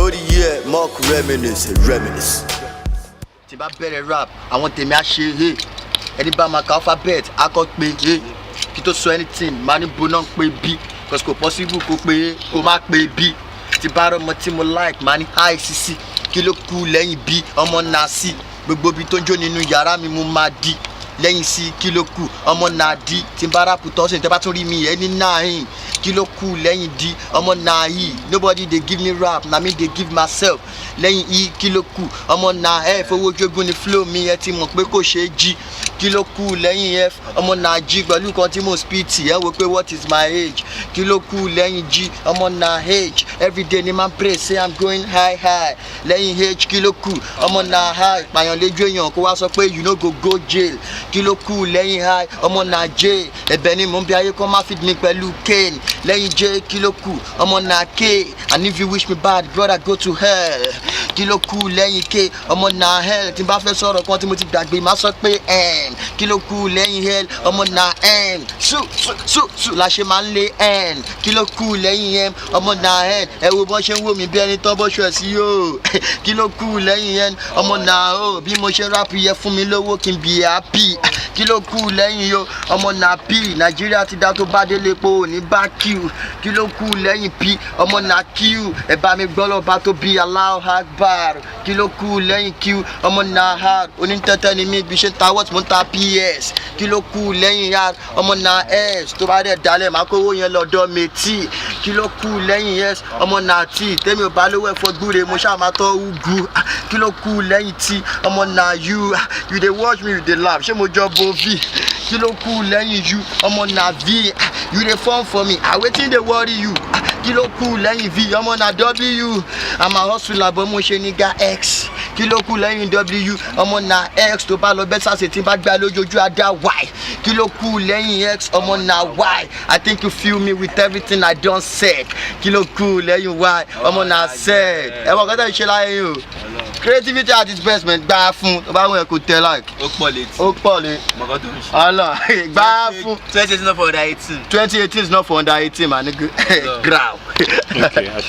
lórí yẹ Mark reminisce. Tí bá bẹ̀rẹ̀ rap àwọn tèmi á ṣe é ẹni bá máa ka alphabet á kọ́ pé é kí tó sọ anything máa ní boná pé b cause kò possible kó pé kó má pé b tí bá rọmọ tí mo like máa ní ICC kí ló kù lẹ́yìn b ọmọ náà sí gbogbo ibi tó ń jó nínú yàrá mi mo máa di lẹ́yìn sí kí ló kù ọmọ náà di tí n bá rápù tọ́sìn tẹ́ bá tún rí mi ẹ ní náà kí ló kù lẹ́yìn di ọmọ náà yìí nobody dey give me rap na me dey give myself lẹ́yìn i kí ló kù ọmọ náà ẹ fowó jogún ni flow mi ẹ ti mọ̀ pé kò ṣeé jí kí ló kù lẹ́yìn f ọmọ náà jí pẹ̀lú kan tí mo speed ẹ wò pé what is my age kí ló kù lẹ́yìn g ọmọ náà h everyday ni man pray say I'm going high lẹ́yìn h kí ló kù ọmọ náà high pààyàn lójú èèyàn kó wá sọ pé you no go jail kí ló kù lẹ́yìn high ọmọ náà j ẹ̀bẹ̀ ni mò ń bí ayé kan má feed mi pẹ̀lú kane lẹ́yìn j kí ló kù ọmọ náà k and if you wish me bad brother go to hell kí ló kù lẹ́yìn k ọmọ náà hell tí n bá fẹ́ sọ̀rọ̀ kan tí mo ti gbàgbé má sọ pé n kí ló kù lẹ́yìn hell ọmọ náà n su la ṣe máa ń lé n kí ló kù lẹ́yìn m ọmọ náà n ẹ wo bọ́n ṣe ń wò mí bí ẹni tán bọ́ ṣọ ẹ̀ sí yóò kí ló kù lẹ́yìn n ọmọ náà o bí mo ṣe rap yẹ fún mi lówó kí n be happy kí ló kù lẹ́yìn yo ọmọ náà p nàìjíríà ti dá tó bá délé po ní bá q kí ló kù lẹ́yìn p ọmọ náà q ẹ bá mi gbọ́ lọ́ba tó bí Allahu Akbar kí ló kù lẹ́yìn q ọmọ náà hard onítẹ́tẹ́ ni mí bí ṣe ń ta what mo ń ta ps kí ló kù lẹ́yìn yard ọmọ náà s tó bá dẹ̀ dalẹ̀ máa kówó yẹn lọ́dọ̀ méjì kí ló kù lẹ́yìn s ọmọ náà t tẹ́mi ò bá lówó ẹ̀fọ́ gbúre mo ṣáà máa tọ́ ugu kí ló kù lẹ́yìn t ọmọ náà you dey watch me you dey laugh ṣé mo jọ bo v kí ló kù lẹ́yìn u ọmọ náà v you dey form for me wetin dey worry you kí ló kù lẹ́yìn v ọmọ náà w I'm a hustler bọ́ mo ṣe nígá x kí ló kù lẹ́yìn w ọmọ náà x tó bá lọ bẹ́ẹ̀ sàṣẹ tí n bá gbá lójoojú adá y kí ló kù lẹ́yìn x ọmọ náà y I think you feel me with everything I don said kí ló kù lẹ́yìn y ọmọ náà said ẹ wọ́n kọ́tà ìṣe láyé yìí o creativity at its best man gbá fún tó bá wọn kò tẹ like ó pọ̀ lé mọ̀kọ́ tó ń ṣe. ọlọ gbá fún 2018 is not for under 18. 2018 is not for under 18 man. Growl. Okay.